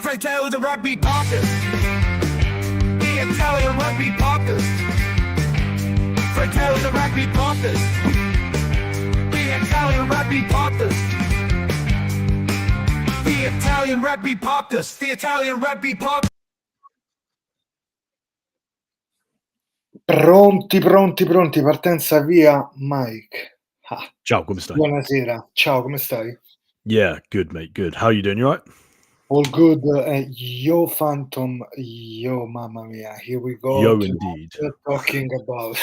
Fratello the Rugby Podcast. The Italian Rugby Podcast. Fratello the Rugby Podcast. The Italian Rugby Podcast. The Italian Rugby Podcast. The Italian Rugby Podcast. Pronti, partenza via, Mike. Ciao, come stai? Buonasera, ciao, come stai? Yeah, good, mate, good. How are you doing? You all right? All good. Yo, Phantom, yo, mamma mia, here we go. Yo, indeed. Talking about...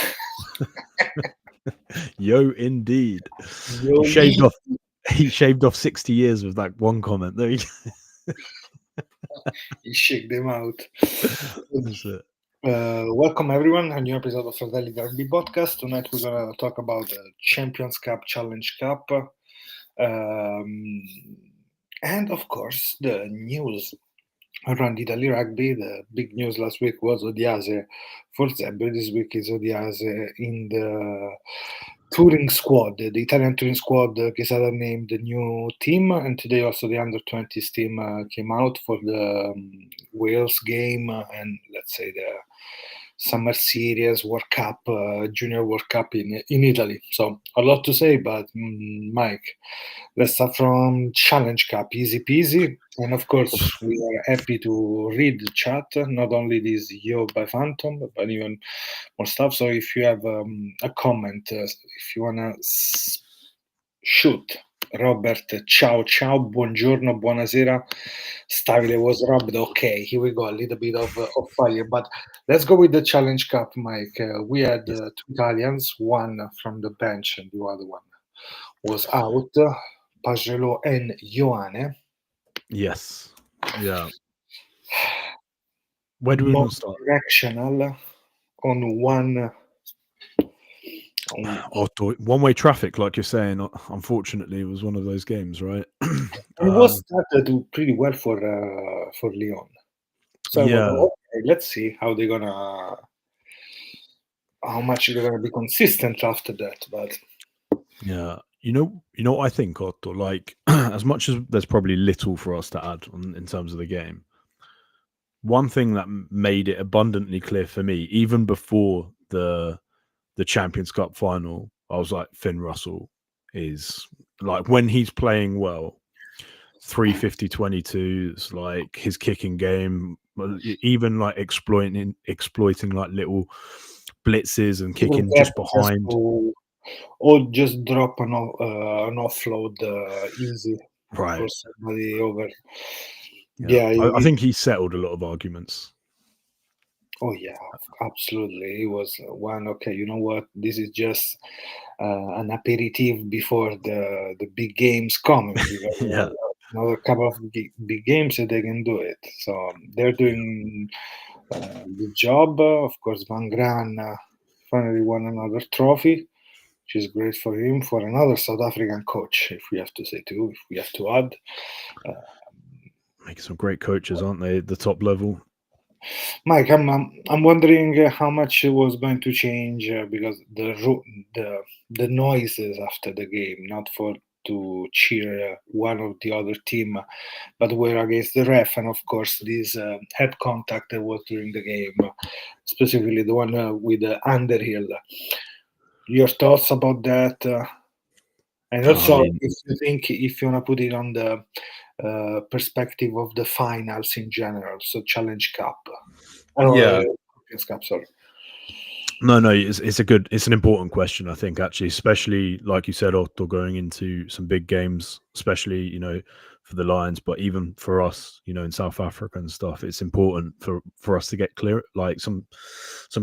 Yo, indeed. Yo, He shaved off 60 years with that one comment. There you go. He shake them out. That's it. Welcome everyone, a new episode of Fratelli Rugby Podcast. Tonight we're gonna talk about the Champions Cup, Challenge Cup, and of course the news around Italy rugby. The big news last week was Odiase for Zebra. This week is Odiase in the touring squad, the Italian touring squad. Quesada named the new team, and today also the under-20s team came out for the Wales game and let's say the Summer Series World Cup, Junior World Cup in Italy. So a lot to say, but Mike, let's start from Challenge Cup, easy peasy. And of course, we are happy to read the chat, not only this Yo by Phantom, but even more stuff. So if you have a comment, if you wanna shoot, Robert, ciao, buongiorno, buonasera. Stabile was robbed. Okay, here we go. A little bit of fire, but let's go with the Challenge Cup, Mike. We had two Italians, one from the bench and the other one was out. Pagelo and Ioane. Yes. Yeah. Where do we want to start? Directional on one. One-way traffic, like you're saying. Unfortunately, it was one of those games, right? It was started pretty well for Lyon. So yeah. Okay, let's see how much they're gonna be consistent after that. But yeah, you know what I think, Otto. Like, as much as there's probably little for us to add in terms of the game, one thing that made it abundantly clear for me, even before the Champions Cup final, I was like, Finn Russell is like, when he's playing well, 350-22, it's like his kicking game, even like exploiting like little blitzes and kicking just behind. Or just drop an offload easy. Right. For somebody over. Yeah, I think he settled a lot of arguments. Oh yeah, absolutely. He was one. Okay, you know what? This is just an aperitif before the big games coming. Yeah, another couple of big games that they can do it. So they're doing a good job. Of course, Van Gran finally won another trophy, which is great for him. For another South African coach, if we have to say too, if we have to add. Making some great coaches, aren't they? At the top level. Mike, I'm wondering how much it was going to change because the noises after the game, not for to cheer one or the other team, but were against the ref, and of course this head contact that was during the game, specifically the one with Underhill. Your thoughts about that? And also, if you want to put it on the perspective of the finals in general, so Challenge Cup. Champions Cup, sorry. No, it's an important question, I think, actually, especially like you said, Otto, going into some big games, especially, for the Lions, but even for us, in South Africa and stuff, it's important for us to get clear, like some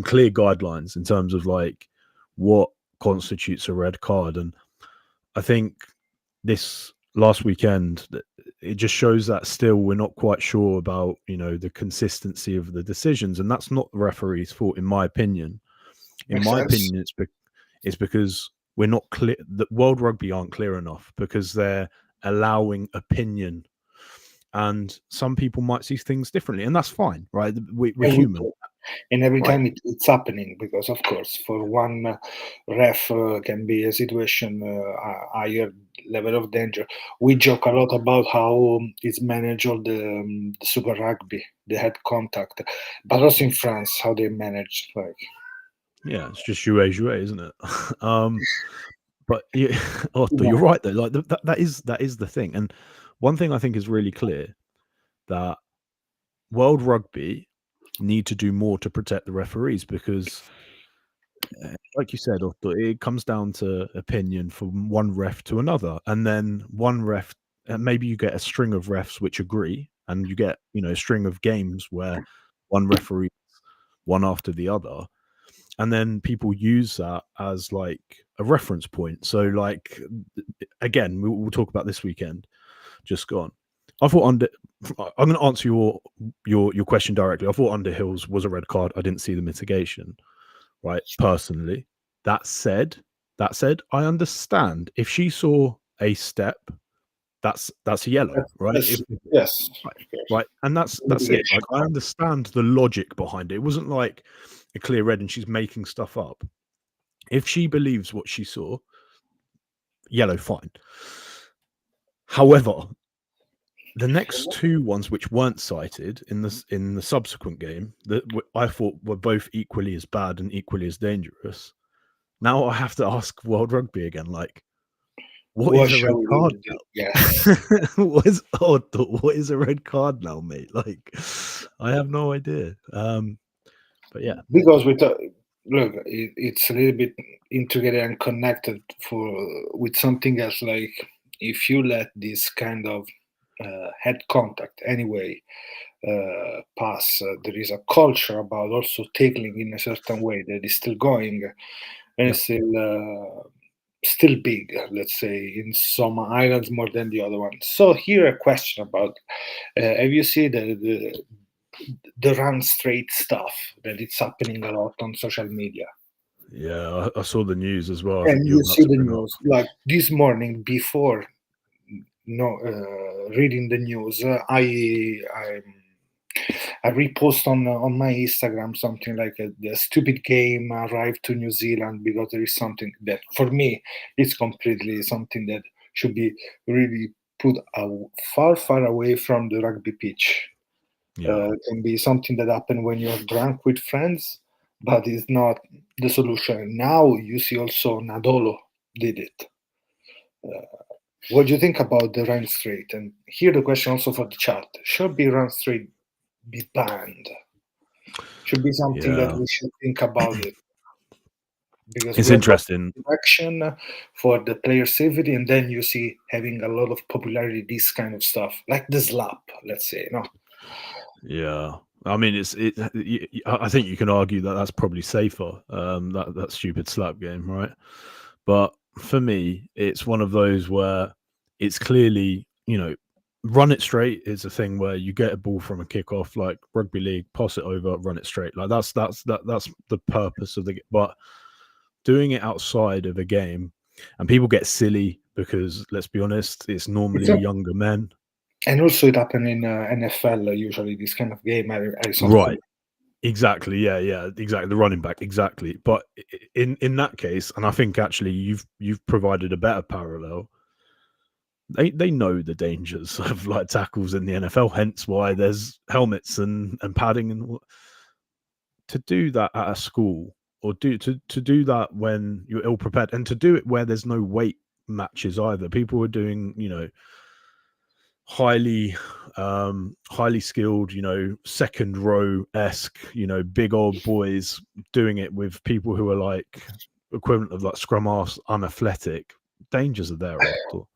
clear guidelines in terms of like what constitutes a red card. And I think this last weekend, it just shows that still we're not quite sure about, the consistency of the decisions. And that's not the referee's fault, in my opinion. In my opinion, it's because we're not clear. The World Rugby aren't clear enough because they're allowing opinion. And some people might see things differently, and that's fine, right? We're human. And every Right. time it's happening, because of course for one ref can be a situation a higher level of danger. We joke a lot about how it's managed all the Super Rugby, the head contact, but also in France how they manage like Yeah, it's just jouet, isn't it? um, but yeah, Otto, yeah, you're right though. Like that is the thing. And one thing I think is really clear that World Rugby need to do more to protect the referees because, like you said, Otto, it comes down to opinion from one ref to another, and then one ref, and maybe you get a string of refs which agree, and you get a string of games where one referee one after the other, and then people use that as like a reference point. So, like again, we'll talk about this weekend just gone. I thought I'm going to answer your question directly. I thought Underhill's was a red card. I didn't see the mitigation, right? Personally, that said, I understand if she saw a step, that's a yellow, right? that's yes, Right, of course. right, and that's it. Mitigation. Like I understand the logic behind it. It wasn't like a clear red and she's making stuff up. If she believes what she saw, yellow, fine. However, the next two ones which weren't cited in the subsequent game that I thought were both equally as bad and equally as dangerous. Now I have to ask World Rugby again, like, what What is a red shall we card do? Yes. now? what is a red card now, mate? Like, I have no idea. But yeah, Because look, it's a little bit integrated and connected with something else. Like if you let this kind of head contact anyway pass, there is a culture about also tackling in a certain way that is still going and yeah, it's still big. Let's say in some islands more than the other ones. So here a question about: have you seen the run straight stuff that it's happening a lot on social media? yeah. I saw the news as well. I think And you're you about see to the bring up. news like this morning before no reading the news. I repost on my Instagram something like the stupid game arrived to New Zealand because there is something that for me it's completely something that should be really put far away from the rugby pitch. Yeah, Can be something that happened when you're drunk with friends, but it's not the solution. Now you see also Nadolo did it. What do you think about the run straight? And here the question also for the chat: should be run straight be banned? Should be something that yeah. we should think about it because It's we have lots interesting. of action for the player safety, and then you see having a lot of popularity this kind of stuff like the slap, let's say, no. Yeah, I mean, I think you can argue that that's probably safer. That stupid slap game, right? But for me, it's one of those where it's clearly, run it straight is a thing where you get a ball from a kickoff, like rugby league, pass it over, run it straight. Like that's the purpose of but doing it outside of a game, and people get silly because let's be honest, it's It's normally a, younger men. and also it happened in NFL usually this kind of game. I saw Right. Exactly. Yeah. Yeah. Exactly. The running back. Exactly. But in that case, and I think actually you've provided a better parallel. They know the dangers of like tackles in the NFL. Hence why there's helmets and padding to do that at a school or to do that when you're ill prepared and to do it where there's no weight matches either. People are doing highly skilled, second row esque, big old boys doing it with people who are like equivalent of like scrum ass unathletic. Dangers are there, Otto.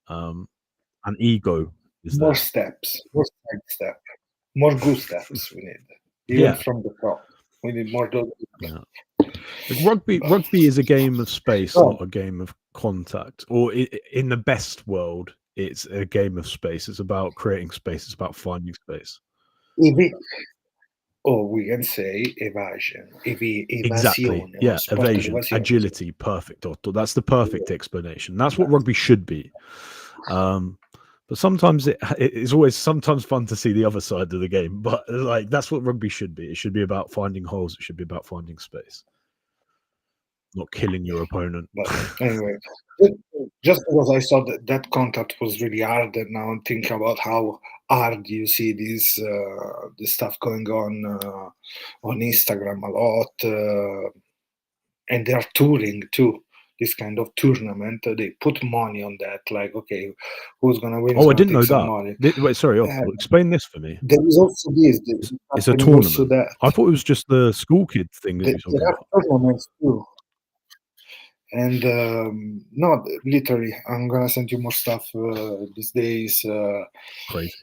And ego is more there. steps, more side step, more good steps we need, even Yeah, from the top. We need more those. yeah. Like rugby is a game of space, Oh, not a game of contact. Or in the best world, it's a game of space. It's about creating space. It's about finding space. evi- or we can say evasion, Exactly. evasione, no? Yeah. Sport Evasion, all'evasione. agility. Perfect, Otto. That's the perfect explanation. That's what rugby should be. Um, But sometimes it's always sometimes fun to see the other side of the game. But like that's what rugby should be. It should be about finding holes. It should be about finding space, not killing your opponent. But anyway, just because I saw that contact was really hard, and now I'm thinking about how hard you see this stuff going on Instagram a lot, and they are touring too. This kind of tournament, they put money on that. Like, okay, who's gonna win? Oh, I Gonna didn't take know some that. money. Wait, sorry. Explain this for me. There is also this. It's a happening also tournament. that I thought it was just the school kid thing that you're talking there are about. tournaments too. And no, literally, I'm gonna send you more stuff these days. Crazy.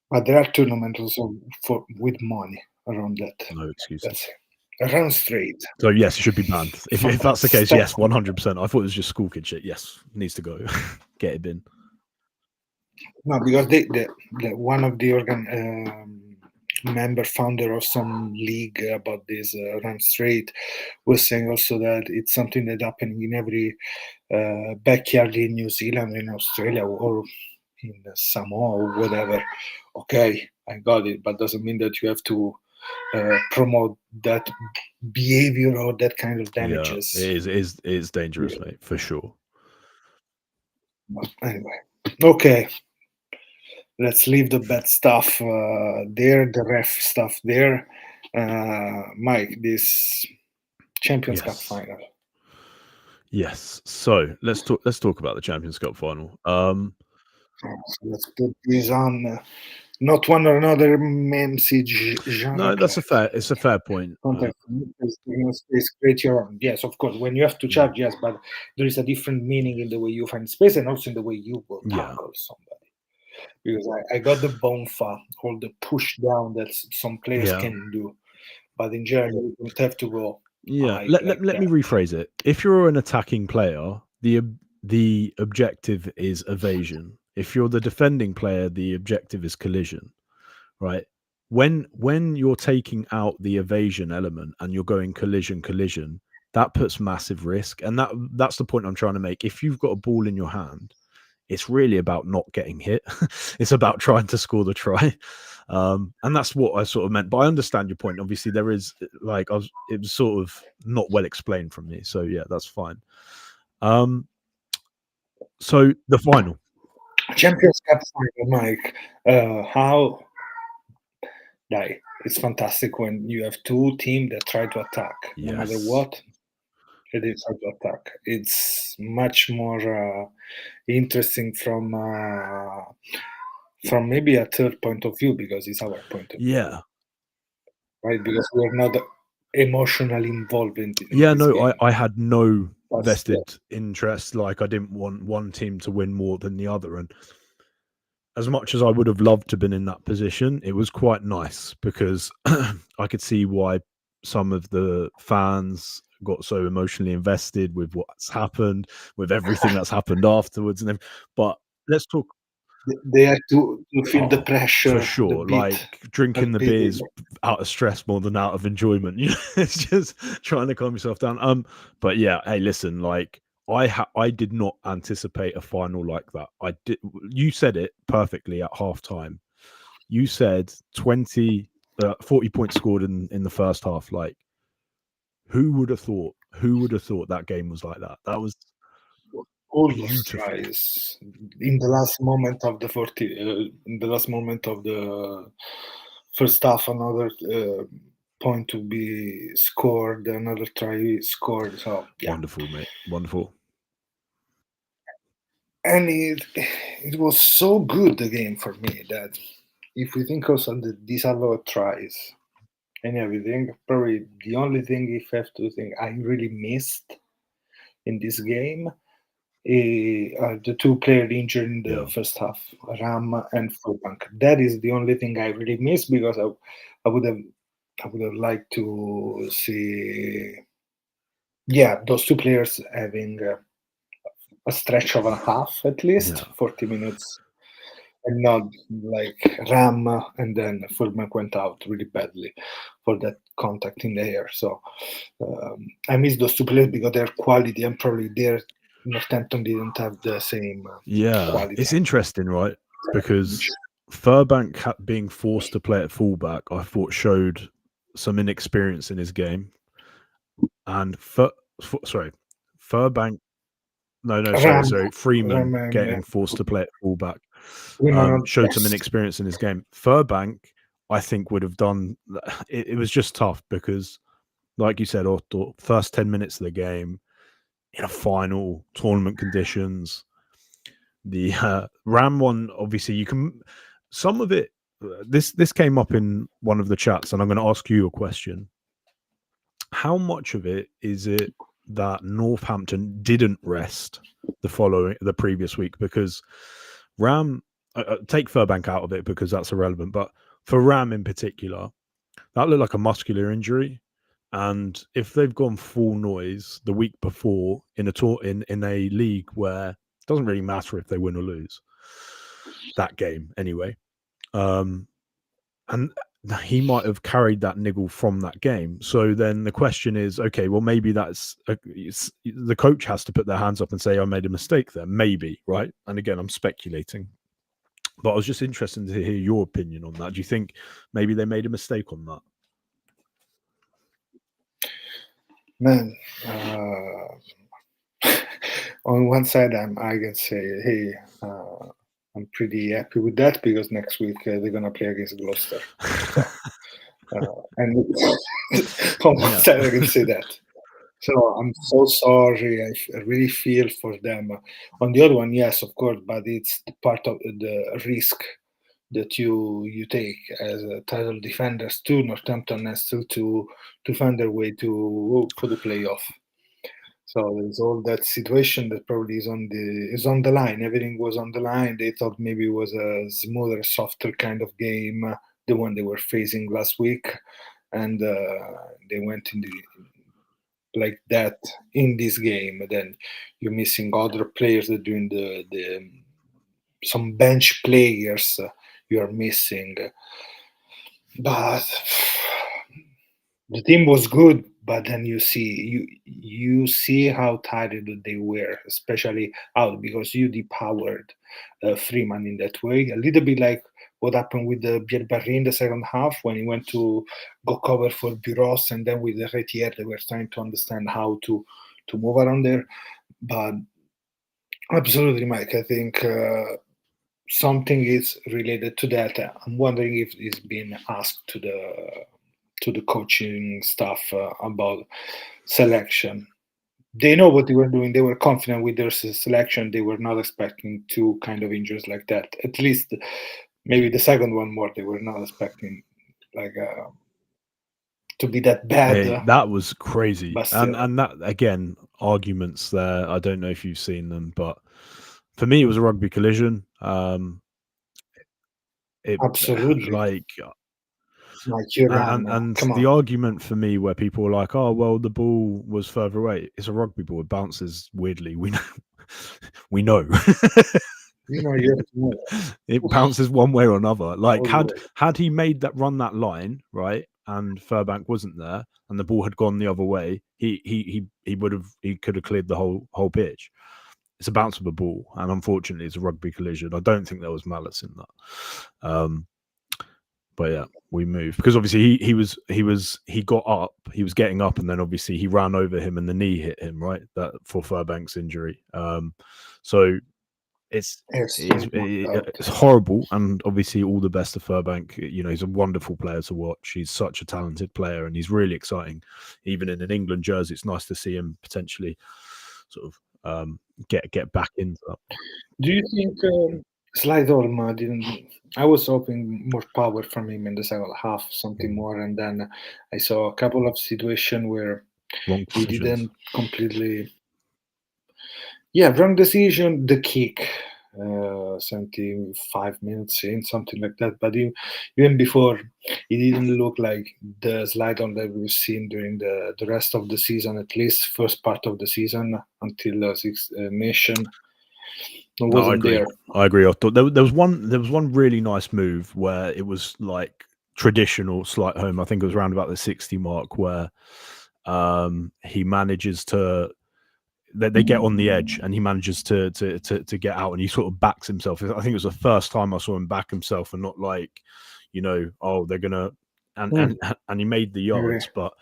But there are tournaments also with money around that. No excuses. That's around straight. So yes, it should be banned. If that's the case, Stop. yes, 100%. I thought it was just school kid shit. Yes, needs to go. Get it bin. No, because the one of the member founder of some league about this run straight was saying also that it's something that happening in every backyard in New Zealand, in Australia, or in Samoa or whatever. Okay, I got it, but doesn't mean that you have to promote that behavior or that kind of damages. Yeah, it is dangerous, mate, for sure. But anyway, okay. Let's leave the bad stuff there, the ref stuff there. Mike, this Champions Cup final. Yes. So let's talk about the Champions Cup final. So let's put this on. Not one or another message. No, it's a fair point. Space, create your own. Yes, of course. When you have to charge, yes, but there is a different meaning in the way you find space and also in the way you will tackle somebody. Because I got the bonfa, or the push down that some players can do, but in general you don't have to go. Yeah, let me rephrase it. If you're an attacking player, the objective is evasion. If you're the defending player, the objective is collision, right? When you're taking out the evasion element and you're going collision, that puts massive risk, and that's the point I'm trying to make. If you've got a ball in your hand, it's really about not getting hit. It's about trying to score the try. And that's what I sort of meant. But I understand your point. Obviously, there is it was sort of not well explained from me. So yeah, that's fine. So the final. Champions Cup final, Mike. It's fantastic when you have two teams that try to attack. No matter what, they try to attack. It's much more interesting from maybe a third point of view, because it's our point of view. Right, because we're not emotionally involved in this game. I had no vested interest. Like, I didn't want one team to win more than the other, and as much as I would have loved to have been in that position, it was quite nice because I could see why some of the fans got so emotionally invested with what's happened, with everything that's happened afterwards. But let's talk. They had to feel the pressure, for sure. Like drinking the beers out of stress more than out of enjoyment. You know, it's just trying to calm yourself down. But yeah, hey, listen, like I did not anticipate a final like that. You said it perfectly at halftime. You said 40 points scored in the first half. Like, who would have thought? Who would have thought that game was like that? That was all those tries in the last moment of the 40. In the last moment of the first half, another point to be scored, another try scored. So yeah. Wonderful, mate. Wonderful. And it was so good, the game, for me, that if we think also these other tries and everything, probably the only thing, if I have to think, I really missed in this game the two players injured in the first half, Ram and Furbank. That is the only thing I really missed, because I would have liked to see, those two players having a stretch of a half, at least 40 minutes, and not like Ram and then Furbank went out really badly for that contact in the air. So I miss those two players because their quality, and probably their Northampton didn't have the same quality. It's interesting, right? because Furbank being forced to play at fullback, I thought showed some inexperience in his game. And Furbank. No, sorry. Freeman getting forced to play at fullback showed some inexperience in his game. Furbank, I think, would have done. It was just tough because, like you said, Otto, first 10 minutes of the game in a final tournament conditions. The Ram one, obviously, you can. Some of it. This came up in one of the chats, and I'm going to ask you a question. How much of it is it that Northampton didn't rest the previous week? Because Ram, take Furbank out of it because that's irrelevant, but for Ram in particular, that looked like a muscular injury. And if they've gone full noise the week before in a league where it doesn't really matter if they win or lose that game anyway, and he might have carried that niggle from that game. So then the question is, okay, well, maybe the coach has to put their hands up and say, I made a mistake there. Maybe, right? And again, I'm speculating. But I was just interested to hear your opinion on that. Do you think maybe they made a mistake on that? Man, on one side, I can say, hey, I'm pretty happy with that because next week they're gonna play against Gloucester. And on one side, I can say that. So I'm so sorry. I really feel for them. On the other one, yes, of course, but it's part of the risk that you take as a title defenders to Northampton and still to find their way for the playoff. So there's all that situation that probably is on the line. Everything was on the line. They thought maybe it was a smoother, softer kind of game, the one they were facing last week, and they went like that in this game. Then you're missing other players that doing the some bench players you are missing, but the team was good. But then you see how tired they were, especially out because you depowered Freeman in that way. A little bit like what happened with the Bielbarri in the second half when he went to go cover for Buros, and then with the Retier they were trying to understand how to move around there. But absolutely, Mike, I think something is related to that. I'm wondering if it's been asked to the coaching staff about selection. They know what they were doing. They were confident with their selection. They were not expecting two kind of injuries like that. At least maybe the second one more. They were not expecting to be that bad. Hey, that was crazy. And that, again, arguments there. I don't know if you've seen them, but for me, it was a rugby collision. Absolutely. And the argument for me where people were like, oh, well, the ball was further away. It's a rugby ball. It bounces weirdly. We know. It bounces one way or another. Like had he made that run that line, right, and Furbank wasn't there and the ball had gone the other way, he could have cleared the whole pitch. It's a bounce of a ball, and unfortunately it's a rugby collision. I don't think there was malice in that. But yeah, we moved because obviously he got up, he was getting up, and then obviously he ran over him and the knee hit him, right? That for Furbank's injury. So it's horrible, and obviously all the best to Furbank. You know, he's a wonderful player to watch. He's such a talented player, and he's really exciting. Even in an England jersey, it's nice to see him potentially sort of get back into that. Do you think Slidholm didn't? I was hoping more power from him in the second half, something more, and then I saw a couple of situations where he didn't completely. Yeah, wrong decision. The kick, 75 minutes in, something like that. But even before, he didn't look like the Slidholm that we've seen during the rest of the season, at least first part of the season until Six Nation. No, I agree. I thought there was one really nice move where it was like traditional slight home. I think it was around about the 60 mark where he manages to they get on the edge, and he manages to get out, and he sort of backs himself. I think it was the first time I saw him back himself, and not like, oh, they're gonna, and he made the yards. But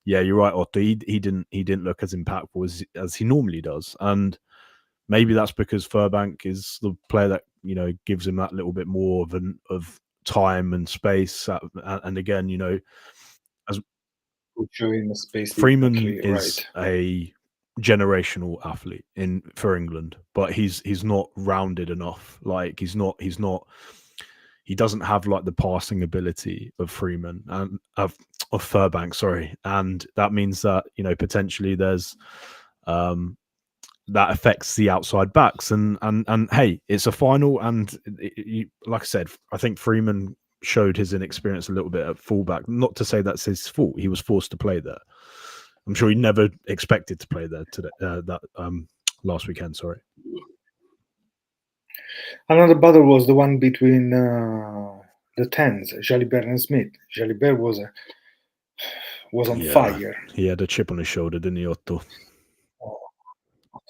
yeah, you're right, Otto. He didn't look as impactful as he normally does, and maybe that's because Furbank is the player that gives him that little bit more of time and space. And again, as Showing the space Freeman is a generational athlete for England, but he's not rounded enough. Like he doesn't have like the passing ability of Freeman and of Furbank, sorry. And that means that, potentially there's that affects the outside backs, and hey, it's a final, and like I said, I think Freeman showed his inexperience a little bit at fullback. Not to say that's his fault; he was forced to play there. I'm sure he never expected to play there today. Last weekend, sorry. Another battle was the one between the tens, Jalibert and Smith. Jalibert was on fire. He had a chip on his shoulder, didn't he, Otto?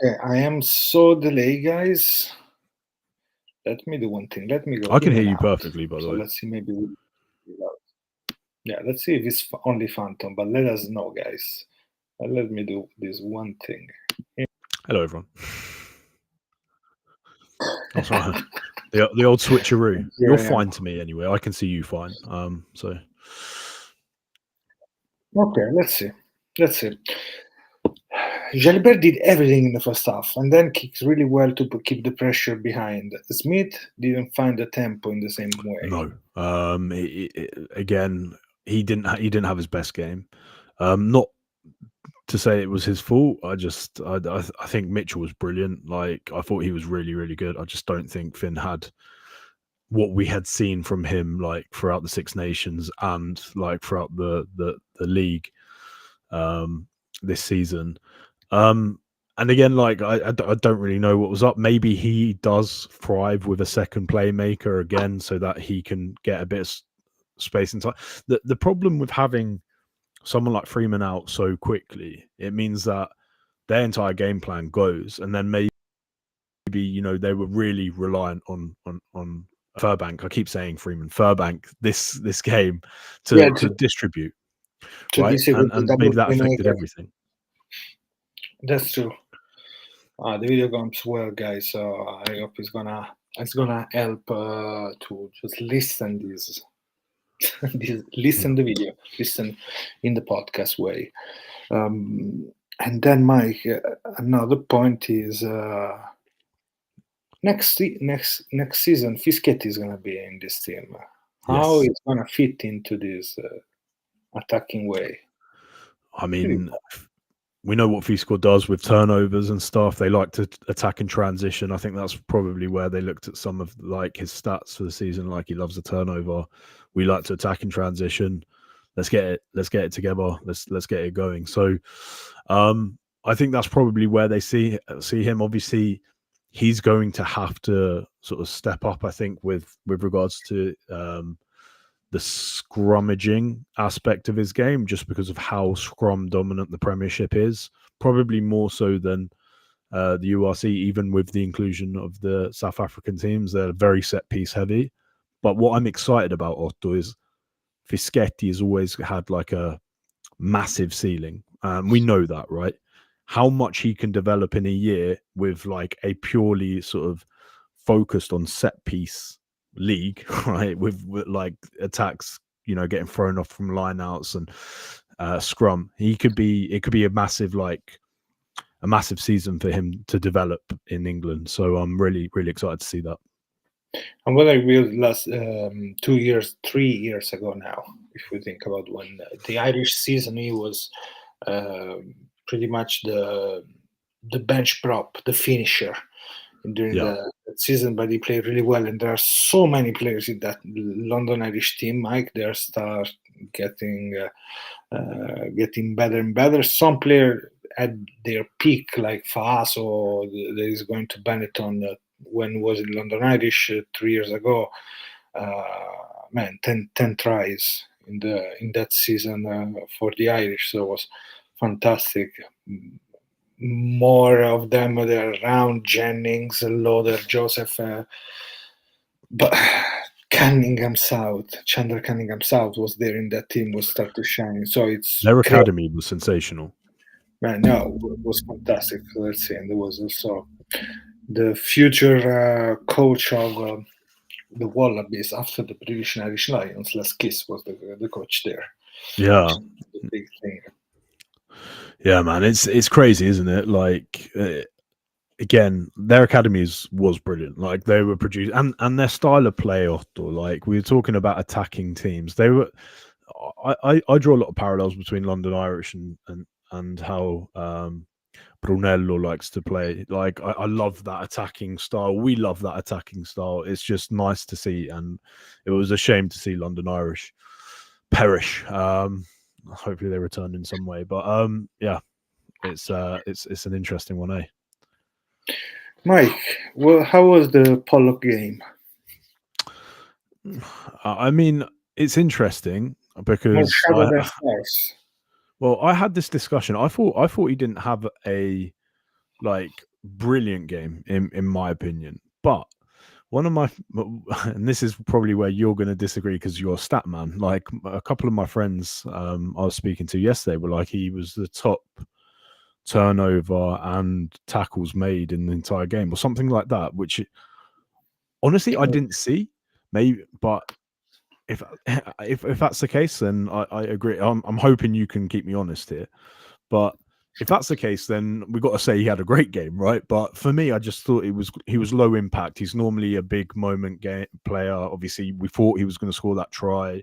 Okay, I am so delayed, guys. Let me do one thing. Let me go. I can hear you perfectly, by the way. Let's see, maybe let's see if it's only Phantom, but let us know, guys. Let me do this one thing. Hello, everyone. That's right. The old switcheroo. You're fine to me anyway. I can see you fine. So. Okay, let's see. Jalibert did everything in the first half, and then kicked really well to keep the pressure behind. Smith didn't find the tempo in the same way. No. Again, he didn't have his best game. Not to say it was his fault. I think Mitchell was brilliant. Like, I thought he was really, really good. I just don't think Finn had what we had seen from him, like throughout the Six Nations and like throughout the league this season. And again, like I don't really know what was up. Maybe he does thrive with a second playmaker again, so that he can get a bit of space and time. The problem with having someone like Freeman out so quickly, it means that their entire game plan goes, and then maybe they were really reliant on Furbank. I keep saying Freeman, Furbank this game to distribute, right? And maybe that affected everything. That's true. The video comes well, guys. So I hope it's gonna help to just listen this. Listen the video, listen in the podcast way. And then, Mike, another point is next season, Fischetti is gonna be in this team. How it's gonna fit into this attacking way? I mean, we know what Fisco does with turnovers and stuff. They like to attack and transition. I think that's probably where they looked at some of like his stats for the season. Like, he loves a turnover. We like to attack and transition. Let's get it together. Let's get it going. So, I think that's probably where they see him. Obviously, he's going to have to sort of step up, I think, with regards to the scrummaging aspect of his game, just because of how scrum dominant the Premiership is, probably more so than the URC, even with the inclusion of the South African teams. They're very set piece heavy. But what I'm excited about, Otto, is Fischetti has always had like a massive ceiling. We know that, right? How much he can develop in a year with like a purely sort of focused on set piece league, right? With like attacks, getting thrown off from lineouts and scrum. It could be a massive season for him to develop in England. So I'm really, really excited to see that. And what I realized 3 years ago now, if we think about when the Irish season, he was pretty much the bench prop, the finisher during the season, but he played really well. And there are so many players in that London Irish team, Mike. They start getting better and better. Some players at their peak, like Faaso, that is going to Benetton when was in London Irish 3 years ago. 10 tries in that season for the Irish, so it was fantastic. more of them they're around Jennings, Loader, Joseph, but Cunningham South, Chandler Cunningham South was there in that team, was start to shine. So it's Their great. academy was sensational. Man, no, it was fantastic. Let's see, and there was also the future coach of the Wallabies after the British and Irish Lions. Les Kiss was the coach there. Yeah, The big thing. yeah, man, it's crazy, isn't it? Like, again, their academies was brilliant. Like they were produced, and their style of play, Otto. Like we were talking about attacking teams. They were. I draw a lot of parallels between London Irish and how Brunello likes to play. Like I love that attacking style. We love that attacking style. It's just nice to see, and it was a shame to see London Irish perish. Hopefully they return in some way. But yeah, it's an interesting one, eh? Mike, well, how was the Pollock game? I mean, it's interesting More because shadow than stars. well, I had this discussion. I thought he didn't have a like brilliant game in my opinion, but one of my and this is probably where you're going to disagree because you're a stat man. Like a couple of my friends I was speaking to yesterday were like he was the top turnover and tackles made in the entire game or something like that, which honestly I didn't see. Maybe, but if if that's the case, then I agree. I'm hoping you can keep me honest here, but if that's the case, then we got to say he had a great game, right? But for me, I just thought he was low impact. He's normally a big moment game player. Obviously, we thought he was going to score that try.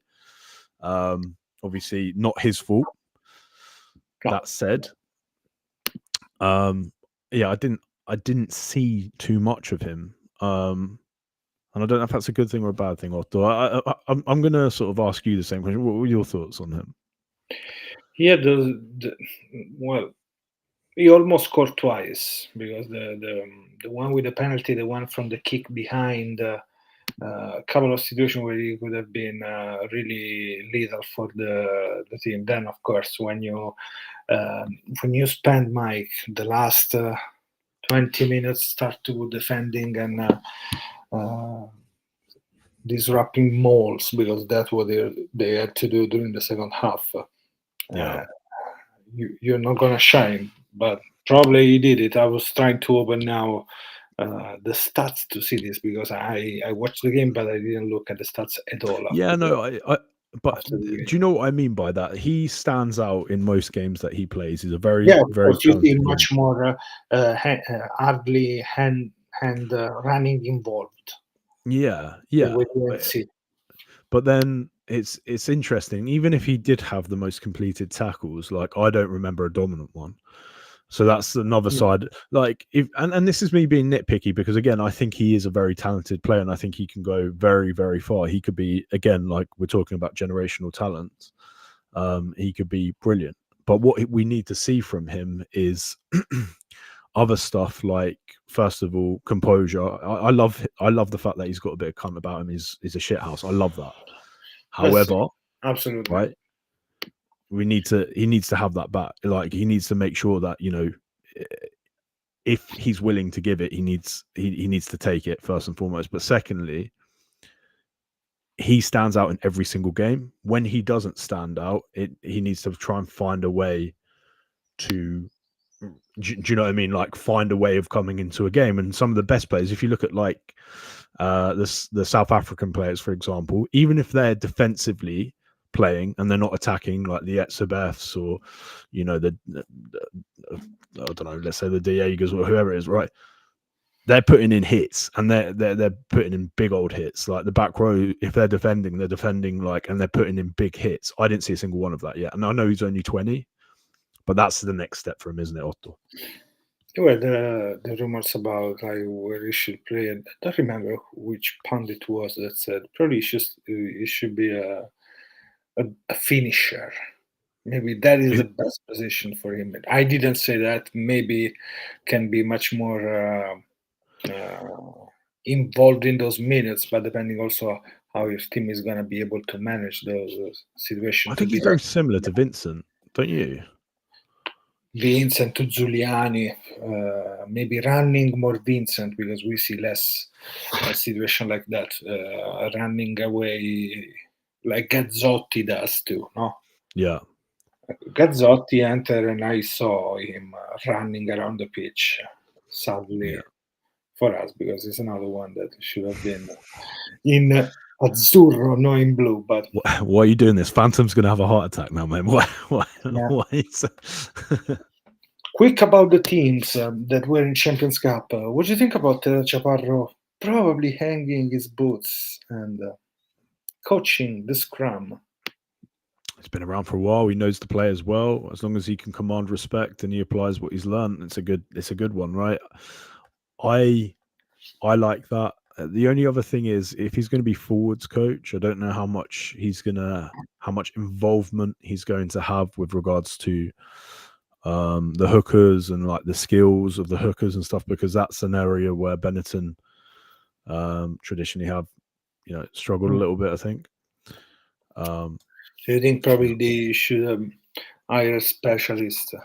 Obviously, not his fault. That said, yeah, I didn't see too much of him. And I don't know if that's a good thing or a bad thing, Otto. I'm going to sort of ask you the same question. What were your thoughts on him? Yeah, well, he almost scored twice because the one with the penalty, the one from the kick behind, a couple of situations where he could have been really lethal for the team. Then, of course, when you spend Mike the last 20 minutes start to defending and disrupting mauls because that's what they had to do during the second half. Yeah. You're not gonna shine, but probably he did it. I was trying to open now the stats to see this because I watched the game, but I didn't look at the stats at all. Yeah, no, but after the do game. you know what I mean by that? He stands out in most games that he plays. He's a Yeah, very, of very course, you see talented young. much more hardly hand running involved. Yeah, We yeah. didn't see. But then it's interesting. Even if he did have the most completed tackles, like I don't remember a dominant one. So that's another side. Like if and this is me being nitpicky because again, I think he is a very talented player and I think he can go very, very far. He could be again, like we're talking about generational talent. He could be brilliant. But what we need to see from him is other stuff like first of all composure. I love the fact that he's got a bit of cunt about him. He's a shithouse. I love that. However, Absolutely. right, he needs to have that back. Like he needs to make sure that if he's willing to give it, he needs to take it first and foremost. But secondly, he stands out in every single game. When he doesn't stand out, he needs to try and find a way to. Do you know what I mean? Like find a way of coming into a game. And some of the best players, if you look at like the South African players, for example, even if they're defensively playing and they're not attacking, like the Etzebeths or the I don't know, let's say the Diegas or whoever it is, right? They're putting in hits and they're putting in big old hits. Like the back row, if they're defending like and they're putting in big hits. I didn't see a single one of that yet. And I know he's only 20, but that's the next step for him, isn't it, Otto? Well, the rumors about like where he should play, I don't remember which pundit was that said probably he should be a finisher. Maybe that is the best position for him. I didn't say that. Maybe can be much more involved in those minutes, but depending also how your team is going to be able to manage those situations. I think he's very similar to Vincent, don't you? Vincent to Giuliani, maybe running more Vincent because we see less situation like that, running away like Gazzotti does too, no? Yeah. Gazzotti entered and I saw him running around the pitch, sadly Yeah. for us, because he's another one that should have been in azzurro, not in blue, but Why are you doing this? Phantom's going to have a heart attack now, man. yeah. Why is Quick about the teams that were in Champions Cup. What do you think about Chaparro probably hanging his boots and coaching the scrum? He's been around for a while. He knows the players well. As long as he can command respect and he applies what he's learned, it's a good one, right? I like that. The only other thing is if he's going to be forwards coach, I don't know how much involvement he's going to have with regards to the hookers and like the skills of the hookers and stuff, because that's an area where Benetton traditionally have, struggled a little bit, I think. So you think probably they should hire a specialist?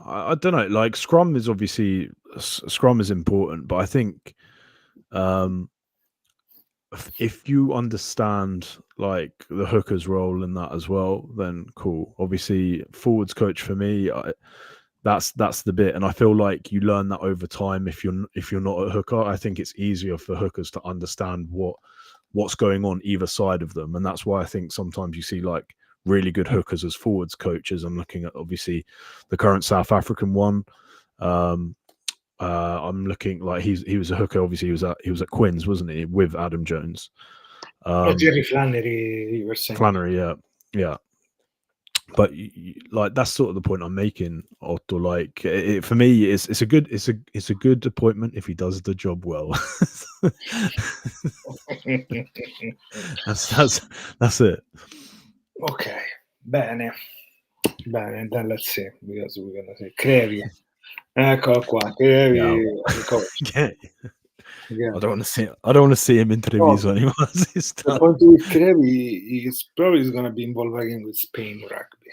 I don't know. Like Scrum is obviously important, but I think if you understand like the hooker's role in that as well, then cool. Obviously, forwards coach for me, that's the bit, and I feel like you learn that over time. If you're not a hooker, I think it's easier for hookers to understand what's going on either side of them, and that's why I think sometimes you see like really good hookers as forwards coaches. I'm looking at obviously the current South African one. I'm looking like he was a hooker. Obviously, he was at Quins, wasn't he, with Adam Jones? Jerry Flannery, you were saying. Flannery, yeah. But like that's sort of the point I'm making, Otto. Like for me, it's a good appointment if he does the job well. that's it. Okay, bene, then let's see, because we're gonna say Crevi. Eccolo qua, Crevi, Yeah. coach. I don't want to see him in Treviso anymore. The point with Crevi is probably going to be involved again with Spain rugby.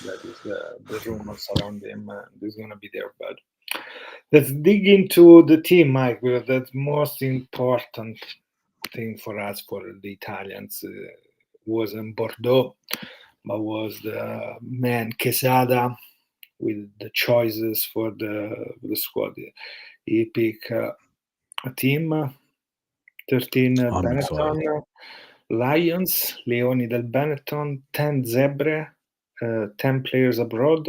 That is the rumors around him. He's going to be there, but let's dig into the team, Mike, because that's most important thing for us, for the Italians, wasn't Bordeaux, but was the man Quesada with the choices for the squad. He picked a team, 13 Benetton Lions, Leoni del Benetton, 10 Zebre, 10 players abroad.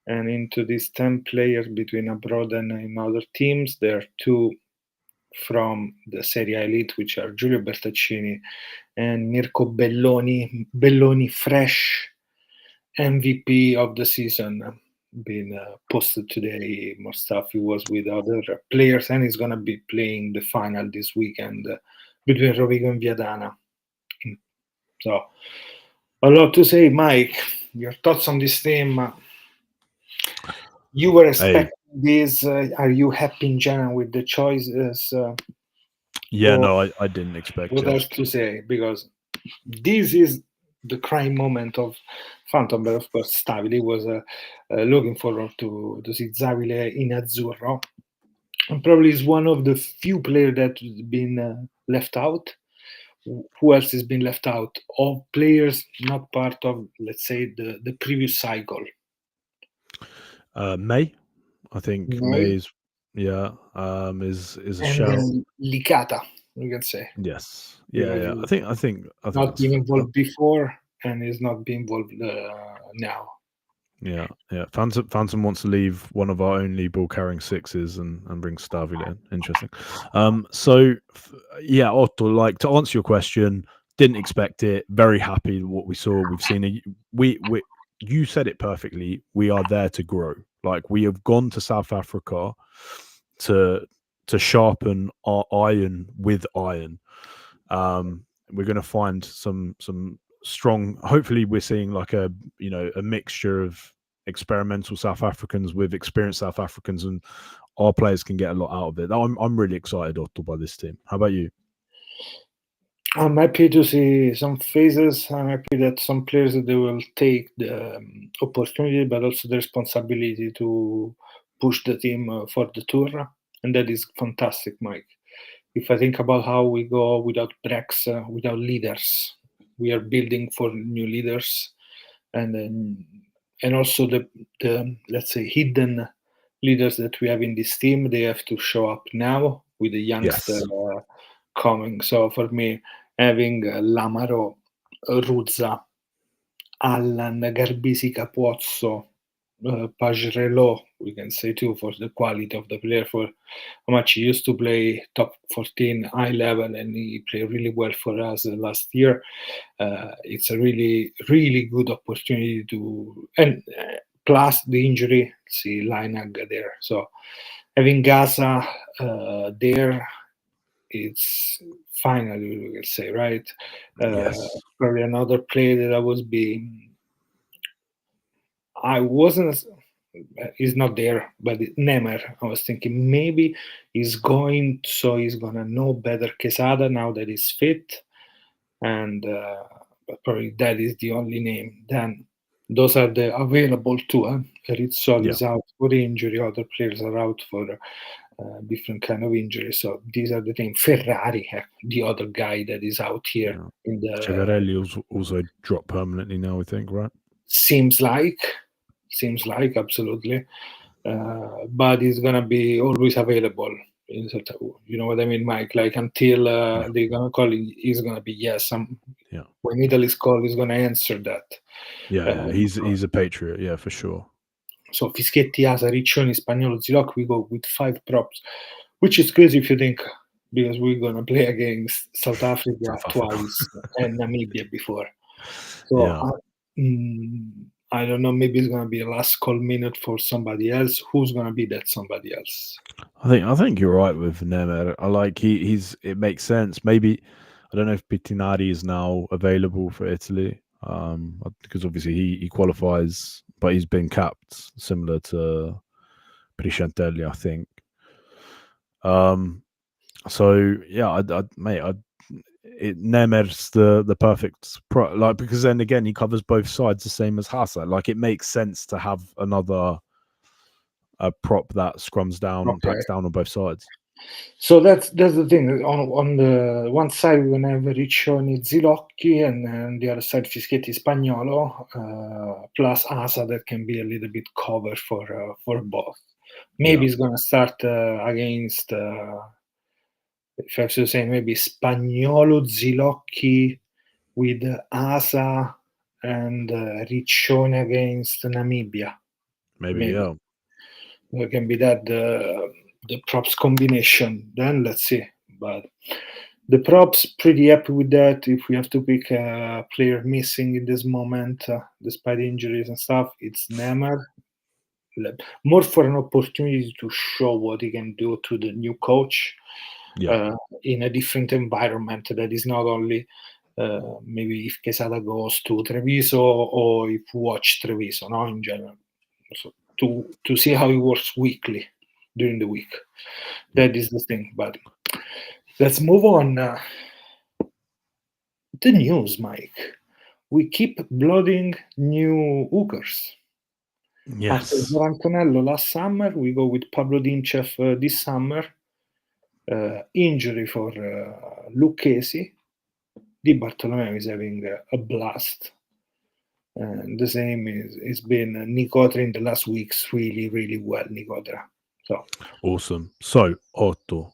And into these 10 players between abroad and in other teams, there are 2 from the Serie A Elite, which are Giulio Bertaccini and Mirko Belloni, fresh MVP of the season, being posted today. More stuff. He was with other players, and he's going to be playing the final this weekend between Rovigo and Viadana. So, a lot to say, Mike. Your thoughts on this team? You were expecting this. Are you happy in general with the choices? No, I didn't expect what it. else to say? Because this is the crying moment of Phantom, but of course Stabile was looking forward to see Zabile in azzurro, and probably is one of the few players that has been left out. Who else has been left out? Of players not part of, let's say, the previous cycle. May, I think May's is a shout. Licata, you can say. Yes, yeah. I think not been involved before and is not being involved now. Yeah. Phantom wants to leave one of our only ball carrying sixes and bring Stavile in. Interesting. Otto, like to answer your question, didn't expect it. Very happy with what we saw. We've seen you said it perfectly. We are there to grow. Like we have gone to South Africa to sharpen our iron with iron. We're going to find some strong. Hopefully, we're seeing like a mixture of experimental South Africans with experienced South Africans, and our players can get a lot out of it. I'm really excited, Otto, by this team. How about you? I'm happy to see some phases. I'm happy that some players they will take the opportunity, but also the responsibility to push the team for the tour, and that is fantastic, Mike. If I think about how we go without Brex, without leaders, we are building for new leaders, and then, and also the let's say hidden leaders that we have in this team, they have to show up now with the youngster Yes. coming. So for me, having Lamaro, Ruzza, Allan, Garbisi, Capozzo, Pagerello, we can say too, for the quality of the player, for how much he used to play top 14 high level, and he played really well for us last year. It's a really, really good opportunity to, and plus the injury, see Linag there. So having Gaza there, it's finally, we can say, right? Yes. Probably another player that I was being, I wasn't, he's not there, but Nemer, I was thinking maybe he's going, so he's gonna know better Quesada now that he's fit, and but probably that is the only name. Then those are the available two. Rizzoli Yeah. is out for injury, other players are out for different kind of injuries. So these are the things. Ferrari, the other guy that is out here Yeah. in the Chegarelli also dropped permanently now, I think, right? seems like absolutely, but he's gonna be always available. You know what I mean, Mike? Like until Yeah. they're gonna call, he's gonna be yes. Yeah. When Italy's call, he's gonna answer that. Yeah. Yeah. Uh, He's a patriot. Yeah, for sure. so Fischetti, Asa, Riccioni, Spagnolo, Ziloc, we go with 5 props, which is crazy if you think, because we're gonna play against South Africa South Africa. twice and Namibia before. So Yeah. I don't know. Maybe it's gonna be a last call minute for somebody else. Who's gonna be that somebody else? I think you're right with Nemer. I like he's it makes sense. Maybe I don't know if Pittinari is now available for Italy. Because obviously he qualifies, but he's been capped similar to Priscentelli, I think. Um, so yeah, mate, Nemer's the perfect like, because then again he covers both sides the same as Hasa. Like it makes sense to have another a prop that scrums down, Okay. packs down on both sides. So that's the thing. On the one side we're gonna have Riccioni, Zilocchi, and then the other side Fischetti, Spagnolo, plus Asa that can be a little bit cover for both. Maybe Yeah, he's gonna start against. If I have to say, maybe Spagnolo, Zilocchi with Asa and Riccione against Namibia. maybe. Maybe Yeah, it can be that the props combination. Then let's see. But the props pretty happy with that. If we have to pick a player missing in this moment, despite injuries and stuff, it's Neymar. More for an opportunity to show what he can do to the new coach yeah, in a different environment that is not only maybe if Quesada goes to Treviso or if we watch Treviso, no, in general. So to see how it works weekly during the week. yeah. That is the thing. But let's move on. The news, Mike. We keep blooding new hookers. After Yes, Antonello last summer, we go with Pablo Dinchev this summer. Injury for Lucchesi. Di Bartolomeo is having a blast. And the same is been Nicotra in the last weeks really, really well, Nicotra. So awesome. So Otto,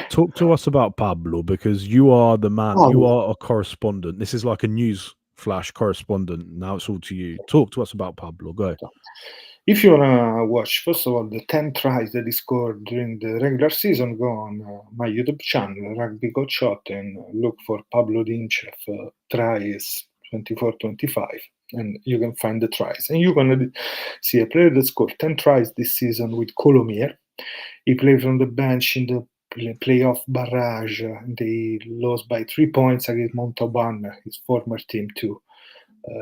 talk to us about Pablo, because you are the man. You Paolo, are a correspondent. This is like a news flash correspondent. Now it's all to you. Talk to us about Pablo. Go. if you wanna watch, first of all, the 10 tries that he scored during the regular season, go on my YouTube channel, Rugby Coach Shot, and look for Pablo Dinchev tries 24-25, and you can find the tries. And you're gonna see a player that scored 10 tries this season with Colomier. He played from the bench in the playoff barrage. They lost by 3 points against Montauban, his former team, too,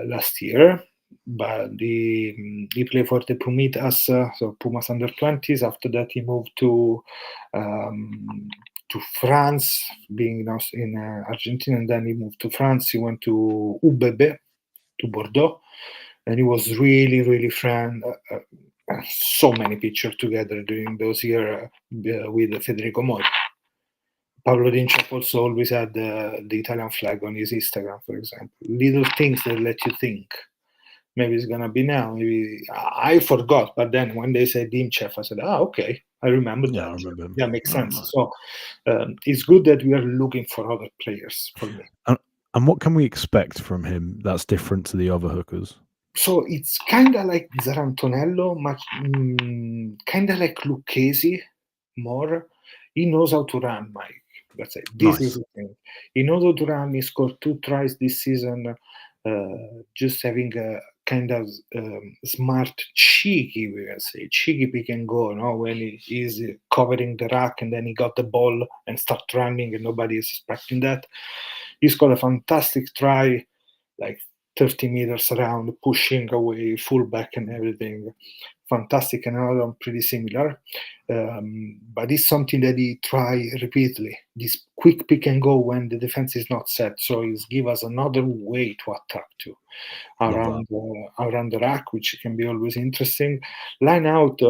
last year. But he played for the Pumitas, so Pumas under 20s. After that, he moved to to France, being in Argentina, and then he moved to France. He went to UBB, to Bordeaux, and he was really, really friend. So many pictures together during those years with Federico Mori. Pablo Dincef also always had the Italian flag on his Instagram, for example. Little things that let you think. Maybe it's gonna be now. Maybe I forgot, but then when they said Dimchef, I said, okay, I remember Yeah, that. I remember him. Yeah, makes Oh, sense. nice. So it's good that we are looking for other players for me. And what can we expect from him that's different to the other hookers? So it's kind of like Zarantonello, much kind of like Lucchesi, more. He knows how to run, Mike. Let's say this is Nice. the thing. He knows how to run. He scored 2 tries this season. Just having a kind of smart, cheeky, we can say, cheeky pick and go. No, when he is covering the rack and then he got the ball and start running, and nobody is expecting that. He scored a fantastic try, like 30 meters around, pushing away fullback and everything. Fantastic, and another one pretty similar. But it's something that he try repeatedly. This quick pick and go when the defense is not set. So it's give us another way to attack to Love around the rack, which can be always interesting. Line out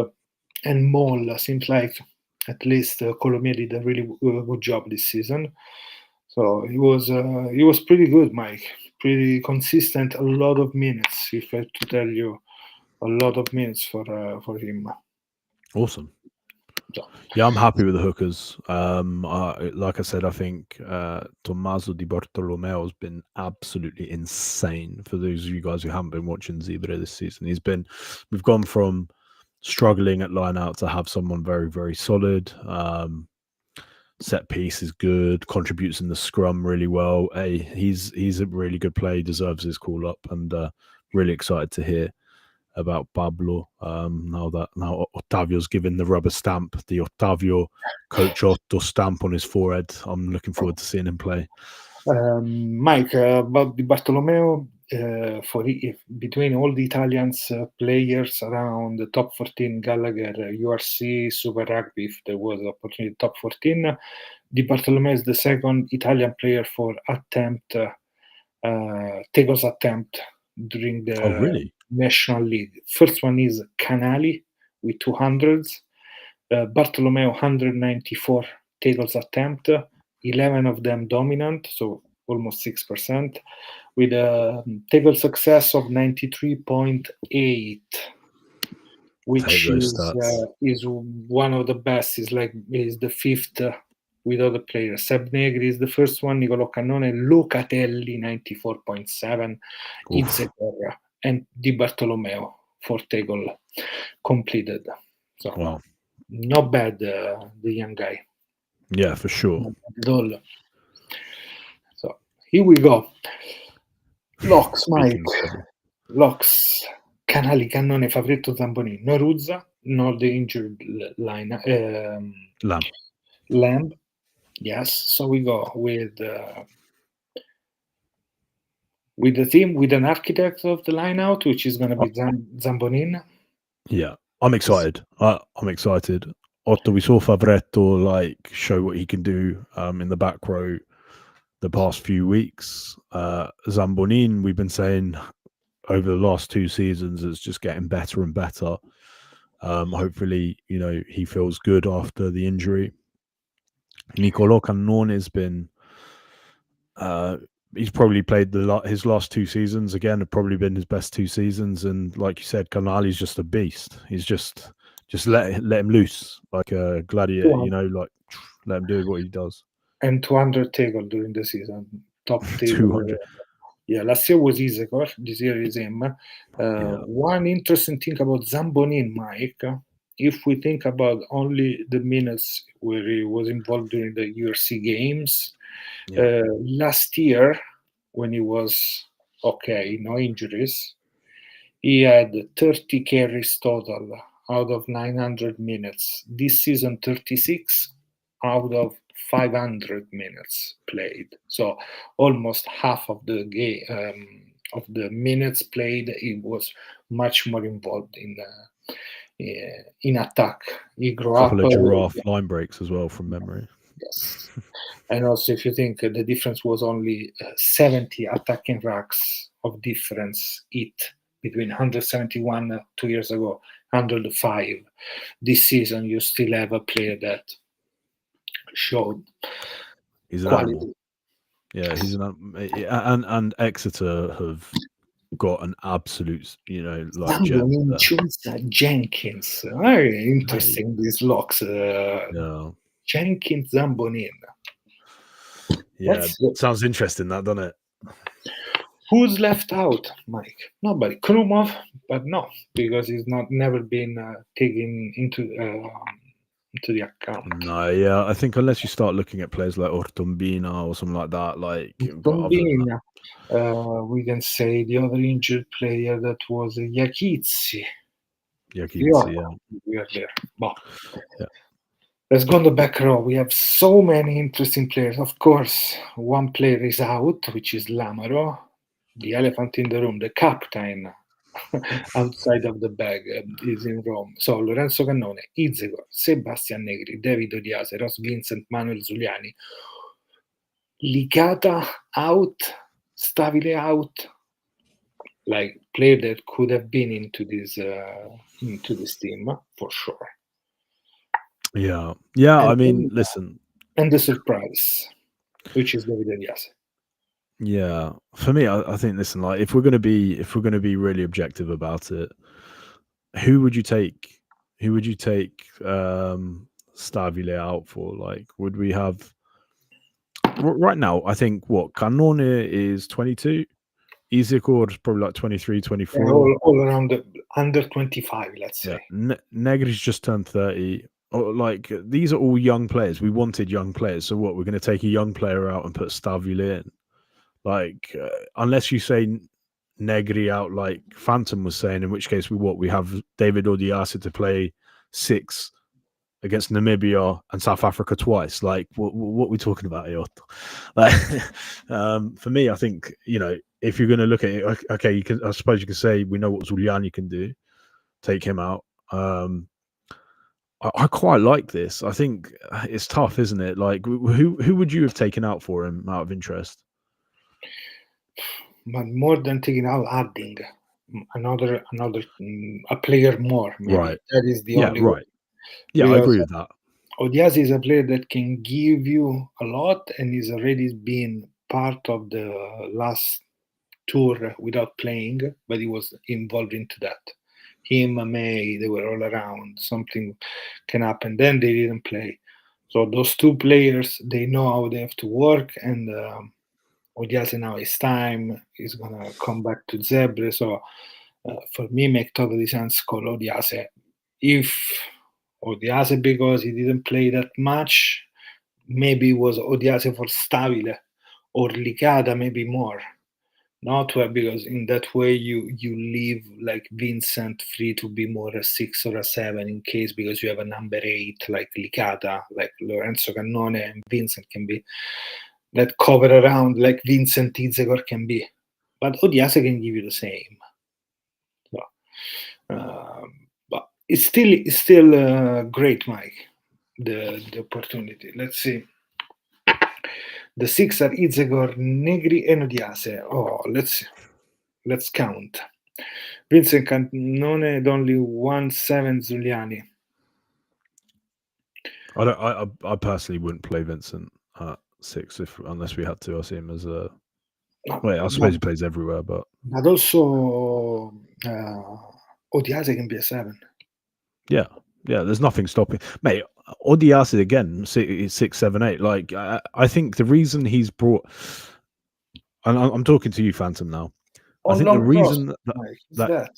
and Mall seems like at least Colomier did a really good job this season. So he was pretty good, Mike. Pretty consistent. A lot of minutes, if I have to tell you, a lot of minutes for him. that. Awesome. So, Yeah, I'm happy with the hookers. Like I said, I think Tommaso Di Bartolomeo has been absolutely insane. For those of you guys who haven't been watching Zebra this season, we've gone from struggling at line out to have someone very, very solid. Set piece is good, contributes in the scrum really well. He's a really good player, deserves his call up, and really excited to hear about Pablo. Now Ottavio's given the rubber stamp, the Ottavio Coach Otto stamp on his forehead. I'm looking forward to seeing him play. Mike, about Di Bartolomeo, between all the Italians players around the top 14 Gallagher, URC, Super Rugby, if there was opportunity top 14, Di Bartolomeo is the second Italian player for Tegos attempt during Oh, the really? National League. First one is Canali with 200s, Bartolomeo 194 Tegos attempt, 11 of them dominant, so almost 6%, with a table success of 93.8, which Take those is stats. one of the best. Is the fifth with other players. Seb Negri is the first one. Nicolò Cannone, Locatelli 94.7, Oof. Izzegor, and Di Bartolomeo for table completed. So Wow. not bad, the young guy. Yeah, for sure. Not bad at all. So here we go. Locks, Mike. Speaking of several. Locks. Canali, Cannone, Favretto, Zamboni. No Ruzza, nor the injured line. Lamb. Yes. So we go with the team, with an architect of the line out, which is going to be Zambonin. Yeah, I'm excited. I'm excited. Otto, we saw Favretto show what he can do in the back row the past few weeks. Zambonin, we've been saying over the last 2 seasons, is just getting better and better. Hopefully, he feels good after the injury. Nicolò Cannone has been. He's probably played his last 2 seasons again. Have probably been his best 2 seasons, and like you said, Canali's just a beast. He's just let him loose like a gladiator. Let him do what he does. And 200 tackle during the season, top 200. Yeah, last year was Isekor, this year is him. One interesting thing about Zambonin, Mike, if we think about only the minutes where he was involved during the URC games, last year, when he was okay, no injuries, he had 30 carries total out of 900 minutes. This season, 36 out of 500 minutes played. So almost half of the game, of the minutes played, he was much more involved in attack. He grew Couple up. of giraffe line breaks as well from memory. Yes. And also, if you think the difference was only 70 attacking racks of difference it between 171 2 years ago, 105 this season, you still have a player that showed He's an quality. animal. Yeah, he's and Exeter have got an absolute, like gem Zambonin, there. Chunsa, Jenkins. Very interesting, these locks. Yeah, Jenkins, Zambonin. yeah, That's the, sounds interesting, that, doesn't it? who's left out, Mike? Nobody. Krumov, but no, because he's never been taken into the account. No, yeah, I think unless you start looking at players like Ortombina or something like that, but other than that, We can say the other injured player that was Yakitsi. yeah, we We are there. But Yeah. let's go on the back row. We have so many interesting players. Of course, one player is out, which is Lamaro, the elephant in the room, the captain outside of the bag, is in Rome. So Lorenzo Cannone, Izegor, Sebastian Negri, David Odiase, Ross Vincent, Manuel Zuliani, Licata out, Stabile out, like player that could have been into this team for sure. Yeah. And I mean, then, listen. And the surprise, which is David Odiase. Yeah, for me, I think, listen, like if we're gonna be really objective about it, who would you take? Who would you take Stabile out for? Like, would we have right now? I think what Cannone is 22. Izikor is probably like 23, 24. All around the under 25, let's say. Yeah, Negri's just turned 30. Like these are all young players. We wanted young players, so what? We're going to take a young player out and put Stabile in. Like, unless you say Negri out, like Phantom was saying, in which case we have David Odiase to play 6 against Namibia and South Africa twice. Like, what are we talking about here? Like, for me, I think if you're going to look at it, okay, I suppose you can say we know what Zuliani can do. Take him out. I quite like this. I think it's tough, isn't it? Like, who would you have taken out for him out of interest? But more than taking out, adding another a player more. Maybe. Right. That is the only right. way. Yeah, Because I agree with that. Odiase is a player that can give you a lot and is already been part of the last tour without playing, but he was involved into that. Him, May, they were all around. Something can happen. Then they didn't play. So those two players, they know how they have to work, and Odiase now is time. He's gonna come back to Zebre. So for me, make totally sense. Call Odiase. If Odiase, because he didn't play that much, maybe it was Odiase for Stabile or Licata, maybe more. Not well, because in that way you leave like Vincent free to be more a 6 or a 7 in case, because you have a number 8 like Licata, like Lorenzo Cannone, and Vincent can be that cover around like Vincent Izegor can be. But Odiase can give you the same. So, but it's still great, Mike. The opportunity. Let's see. The 6 are Izegor, Negri, and Odiase. Oh, let's count. Vincent Cannone and only 1-7 Zuliani. I personally wouldn't play Vincent at 6 unless we had to. I see him as a. Wait, I suppose he plays everywhere, but also Odiase can be a 7. Yeah. There's nothing stopping, mate. Odiase again, 6, 7, 8. Like I think the reason he's brought, and I'm talking to you, Phantom, now. I think the reason that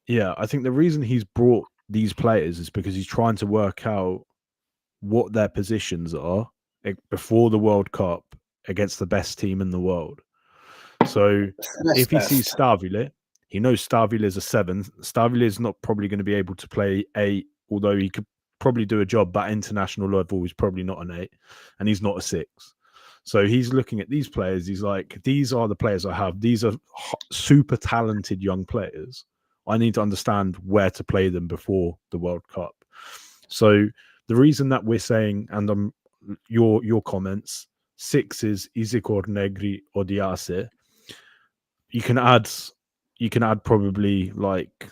I think the reason he's brought these players is because he's trying to work out what their positions are before the World Cup against the best team in the world. So if he sees Stabile, he knows Stabile is a 7. Stabile is not probably going to be able to play 8, although he could probably do a job at international level. He's probably not an 8, and he's not a 6. So he's looking at these players. He's like, these are the players I have. These are super talented young players. I need to understand where to play them before the World Cup. So the reason that we're saying, and I'm your comments. 6 is Izikor Negri Odiase. You can add probably like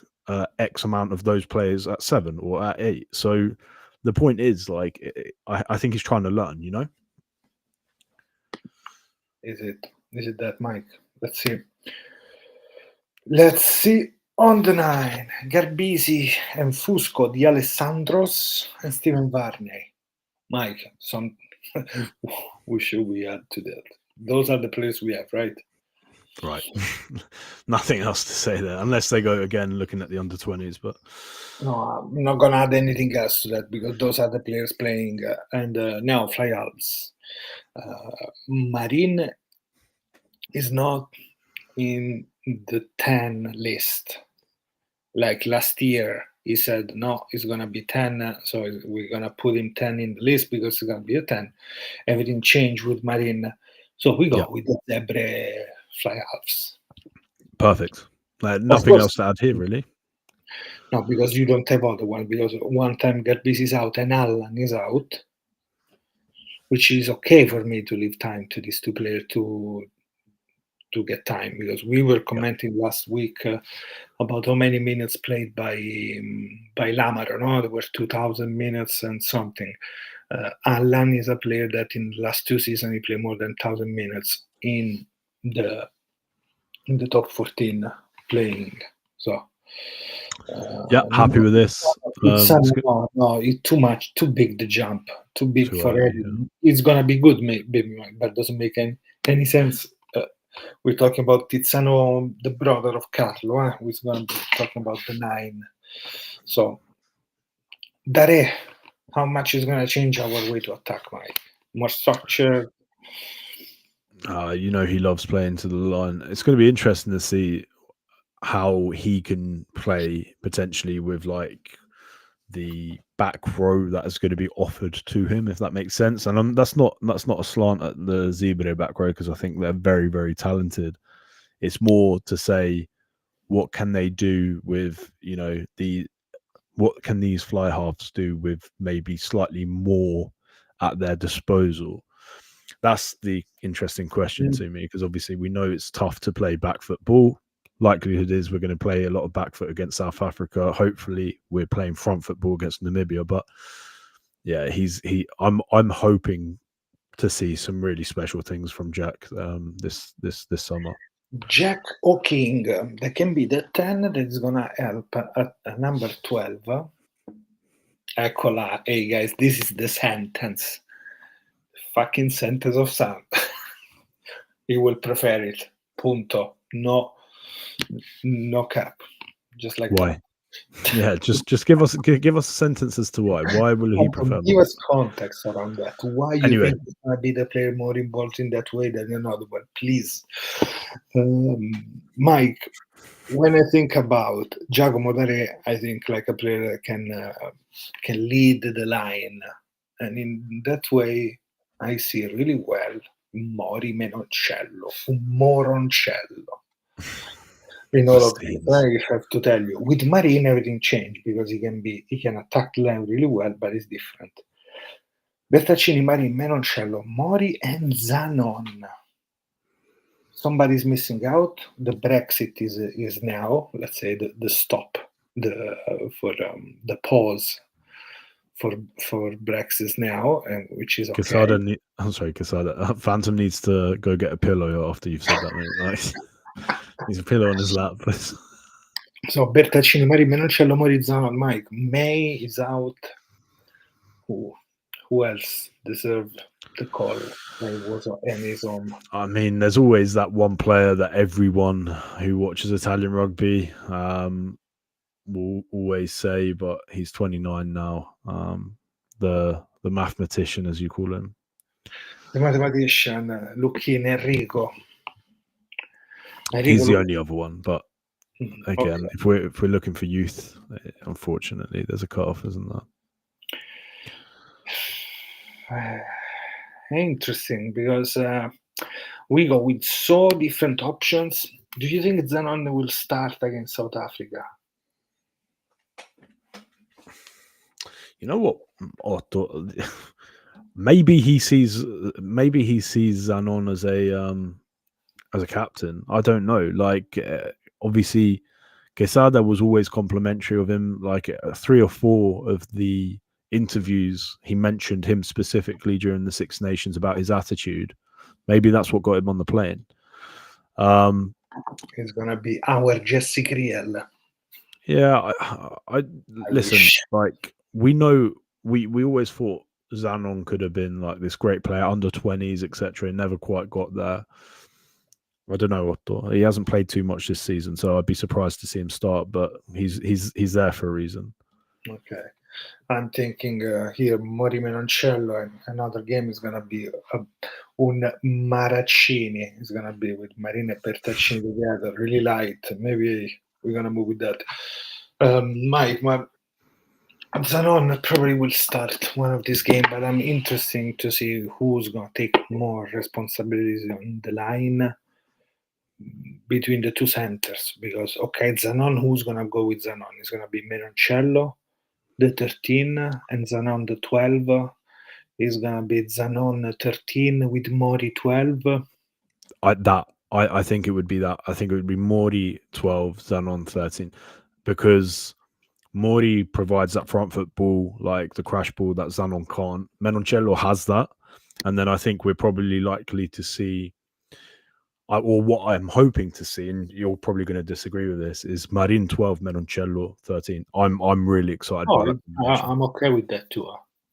X amount of those players at 7 or at 8. So the point is, like, I think he's trying to learn. Is it that, Mike? Let's see. Let's see. On the 9, Garbisi and Fusco, Di Alessandros, and Steven Varney. Mike, who should we add to that? Those are the players we have, right? Right. Nothing else to say there, unless they go again looking at the under-20s. But no, I'm not gonna add anything else to that because those are the players playing. And now Flyhalls. Marin is not in the 10 list. Like last year, he said, no, it's going to be 10. So we're going to put him 10 in the list because it's going to be a 10. Everything changed with Marin. So we go with the Zebre Flyhalls. Perfect. Nothing else to add here, really. No, because you don't have other one. Because one time Garbisi is out and Allan is out, which is okay for me to leave time to these two players to get time, because we were commenting last week about how many minutes played by Lamar. No, there were 2,000 minutes and something. Allan is a player that in the last 2 seasons he played more than 1,000 minutes in the top 14 playing. So happy with this. It's too much, too big the jump, too big for everything. It's gonna be good, maybe, but doesn't make any sense. We're talking about Tiziano, the brother of Carlo. We're going to be talking about the 9. So, Dare, how much is going to change our way to attack, Mike? More structure? He loves playing to the line. It's going to be interesting to see how he can play potentially with like the back row that is going to be offered to him, if that makes sense. And that's not a slant at the Zebre back row, because I think they're very, very talented. It's more to say, what can they do with, what can these fly halves do with maybe slightly more at their disposal? That's the interesting question to me, because obviously we know it's tough to play back foot ball. Likelihood is we're going to play a lot of back foot against South Africa. Hopefully we're playing front foot ball against Namibia. But yeah, I'm hoping to see some really special things from Jack this summer. Jack O'King, that can be the 10 that is going to help at number 12. Eccola. Hey guys, this is the sentence. Fucking sentence of Sam. He will prefer it. Punto. No cap. Just like why? That. Yeah, just give us a sentence as to why. Why will he prefer? Give us context around that. Why you think he's gonna be the player more involved in that way than another one? Please, Mike. When I think about Giacomo Dare, I think like a player that can lead the line, and in that way, I see really well Mori Menoncello, Moroncello. In all of this, I have to tell you, with Marin everything changed because he can attack the line really well, but it's different. Bertaccini, Marin, Menoncello, Mori, and Zanon. Somebody's missing out. The Brexit is now, let's say, the stop, for the pause for Brexit now, which is okay. Quesada. Phantom needs to go get a pillow after you've said that, mate. Like, he's a pillow on his lap, please. So Bertaccini, Marin, Menoncello, Mori, Zanon, Mike. May is out. Who else deserved the call? I mean, there's always that one player that everyone who watches Italian rugby will always say, but he's 29 now. The mathematician, as you call him. The mathematician, Lucchini, Enrico. He's the only other one, but again, if we're looking for youth, unfortunately, there's a cut-off, isn't there? Interesting, because we go with so different options. Do you think Zanon will start against South Africa? You know what, Otto? maybe he sees Zanon as a captain. I don't know. Like obviously, Quesada was always complimentary of him. Like 3 or 4 of the interviews, he mentioned him specifically during the Six Nations about his attitude. Maybe that's what got him on the plane. He's gonna be our Jesse Kriel. Yeah, I listen. wish. Like we know, we always thought Zanon could have been like this great player, under 20s, etc. Never quite got there. I don't know, Otto. He hasn't played too much this season, so I'd be surprised to see him start. But he's there for a reason. Okay. I'm thinking here Mori Menoncello, and another game is gonna be un Maraccini. It's gonna be with Marina e Bertaccini together, really light. Maybe we're gonna move with that. Mike, Zanon probably will start one of these games, but I'm interested to see who's gonna take more responsibilities on the line between the two centers. Because okay, Zanon, who's gonna go with Zanon? It's gonna be Menoncello, the 13, and Zanon the 12. Is gonna be Zanon 13 with Mori 12. I think it would be that. I think it would be Mori 12, Zanon 13, because Mori provides that front foot ball, like the crash ball that Zanon can't. Menoncello has that, and then I think we're probably likely to see, or what I'm hoping to see, and you're probably going to disagree with this, is Marin 12, Menoncello 13. I'm really excited by that combination. I'm okay with that too.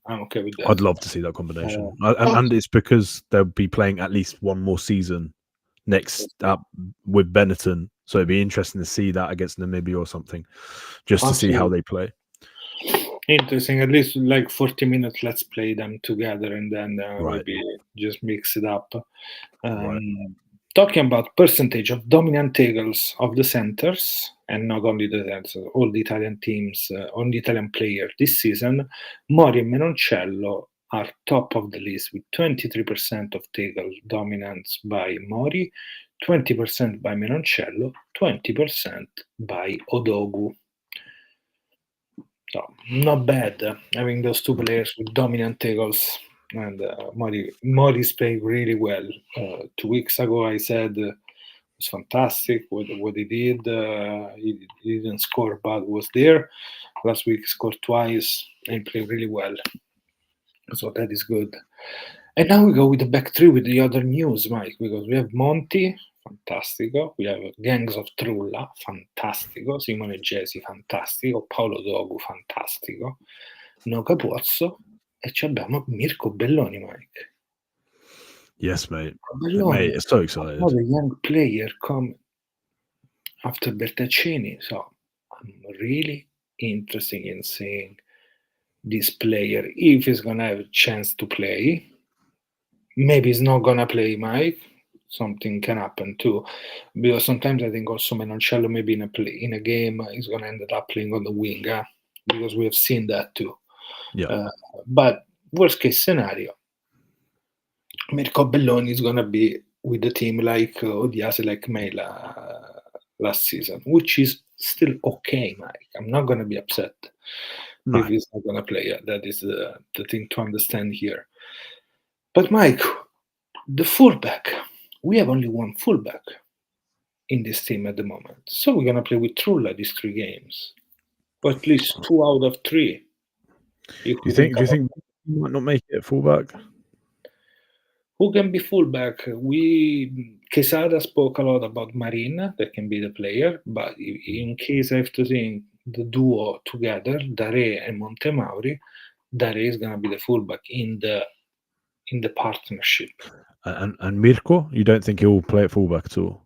I'm okay with that. I'd love to see that combination, and it's because they'll be playing at least one more season next up with Benetton, so it'd be interesting to see that against Namibia or something, just to see how they play. Interesting. At least like 40 minutes. Let's play them together, and then Right. maybe just mix it up. Right. Talking about percentage of dominant tackles of the centers, and not only the centers, all the Italian teams, all the Italian players this season, Mori and Menoncello are top of the list with 23% of tackle dominance by Mori, 20% by Menoncello, 20% by Odogu. So not bad having those two players with dominant tackles. And Mori's playing really well. 2 weeks ago, I said it was fantastic what he did. He didn't score, but was there. Last week, scored twice and played really well. So that is good. And now we go with the back three with the other news, Mike, because we have Monti, fantastico. We have Gangs of Trulla, fantastico. Simone Gesi, fantastico. Paolo Dogu, fantastico. No Capuzzo. E ci abbiamo Mirko Belloni, Mike. Yes, mate. Belloni, Mate, it's so excited. another young player come after Bertaccini. So I'm really interested in seeing this player if he's gonna have a chance to play. Maybe he's not gonna play, Mike. Something can happen too, because sometimes I think also Menoncello maybe in a game is gonna end up playing on the wing, because we have seen that too. Yeah. But worst case scenario, Mirko Belloni is gonna be with the team like Odiase, like Mela last season, which is still okay, Mike. I'm not gonna be upset if he's not gonna play. That is the thing to understand here. But Mike, the fullback, we have only one fullback in this team at the moment. So we're gonna play with Trulla these 3 games, or at least 2 out of 3. Do you think you might not make it fullback? Who can be fullback? Quesada spoke a lot about Marina, that can be the player, but in case I have to think the duo together, Dare and Montemauri, Dare is gonna be the fullback in the partnership. And Mirko, you don't think he'll play at fullback at all?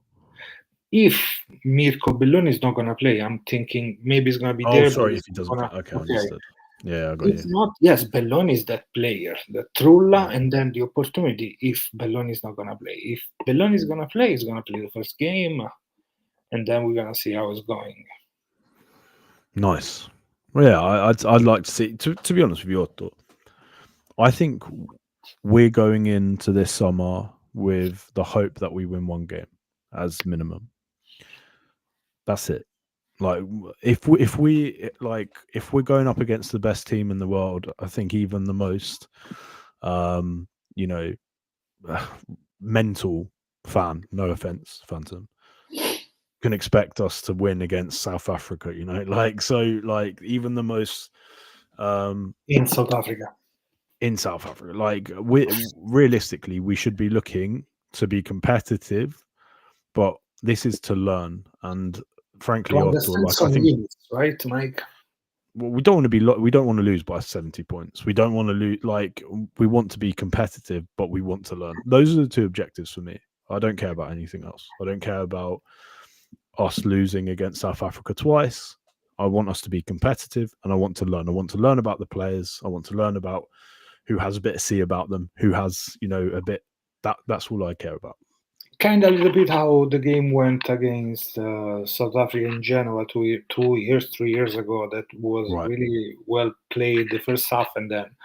If Mirko Belloni is not gonna play, I'm thinking maybe he's gonna be there. Oh, sorry, if he doesn't play. Okay, understood. Yeah, I got It's you. not. Yes, Belloni is that player, the Trulla, and then the opportunity if Belloni is not gonna play. If Belloni is gonna play, he's gonna play the first game, and then we're gonna see how it's going. Nice. Well, yeah, I'd like to see. To be honest with you, Otto, I think we're going into this summer with the hope that we win 1 game as minimum. That's it. Like if we're going up against the best team in the world, I think even the most, you know, mental fan, no offense, Phantom, can expect us to win against South Africa, you know, like, so, like, even the most in South Africa. Like, realistically, we should be looking to be competitive, but this is to learn. And frankly, To Otto, understand like, I some think, limits, right, Mike? well, we don't want to we don't want to lose by 70 points. We don't want to lose. Like, we want to be competitive, but we want to learn. Those are the two objectives for me. I don't care about anything else. I don't care about us losing against South Africa twice. I want us to be competitive, and I want to learn. I want to learn about the players. I want to learn about who has a bit of C about them, who has, you know, a bit. That's all I care about. Kind of a little bit how the game went against South Africa in Genoa 3 years ago. That was Right. really well played the first half, and then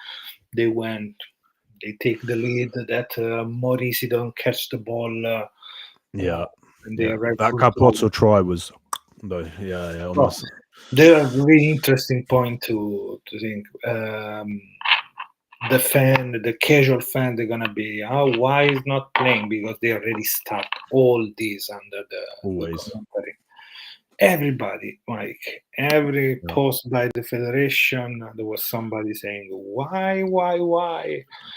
they take the lead. That Morisi don't catch the ball. Yeah. And they arrive That full Caputo try was, though. Yeah. Oh, there are really interesting point to think. The casual fan, they're gonna be, why is not playing? Because they already start all these under the always. commentary. Everybody, Mike, every post by the federation, there was somebody saying, why?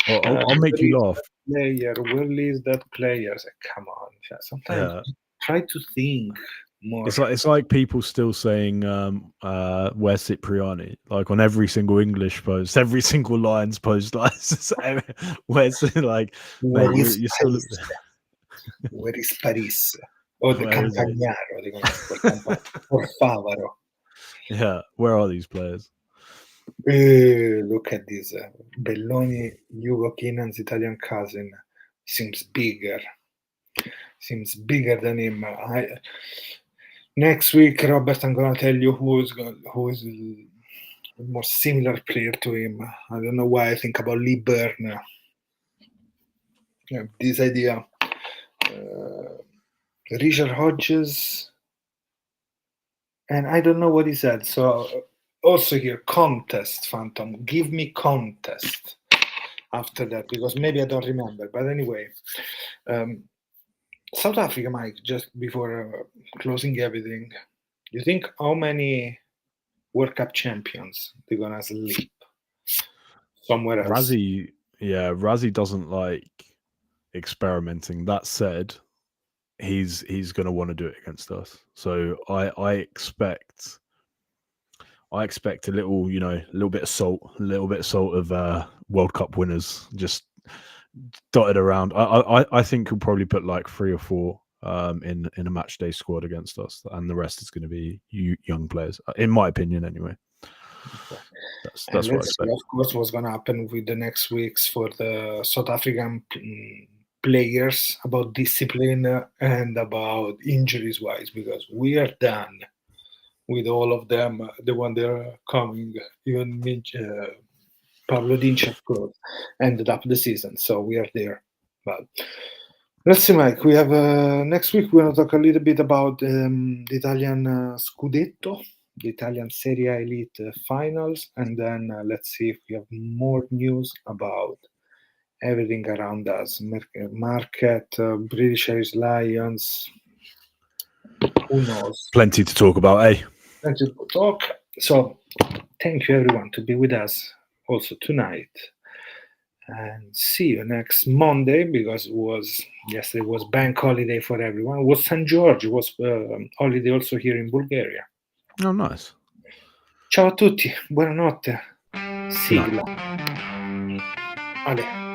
I'll make you laugh. Player, where is that player? I said, come on. Sometimes try to think more. It's like people still saying, where's Cipriani? Like, on every single English post, every single Lions post, like, where's, like, where mate, is you're still. Where is Paris? Or the Where is it? Campagnaro, or Favaro. Yeah, where are these players? Look at this. Belloni, Hugo Kinnan's Italian cousin, seems bigger than him. Next week, Robert, I'm gonna tell you who is a more similar player to him. I don't know why I think about Lee Byrne. This idea. Richard Hodges, and I don't know what he said. So also here, contest, Phantom. Give me contest after that, because maybe I don't remember. But anyway, South Africa, Mike, just before closing everything, you think how many World Cup champions they're gonna sleep somewhere else? Razzie doesn't like experimenting. That said, he's going to want to do it against us. So I expect a little, you know, a little bit of salt of World Cup winners just dotted around. I think he'll probably put like 3 or 4 in a match day squad against us, and the rest is going to be young players, in my opinion, anyway. Okay. That's what I expect. See, of course, what's going to happen with the next weeks for the South African players about discipline and about injuries wise, because we are done with all of them. The one they're coming, even Pablo Dinch, of course, ended up the season, so we are there. But let's see, Mike. We have next week. We're going to talk a little bit about the Italian Scudetto, the Italian Serie A Elite finals, and then let's see if we have more news about everything around us. Market, British Irish Lions. Who knows? Plenty to talk about, eh? Plenty to talk. So, thank you everyone to be with us also tonight. And see you next Monday, because yesterday was bank holiday for everyone. It was St. George, it was holiday also here in Bulgaria. Oh, nice. Ciao a tutti, buonanotte. Sigla. Ale.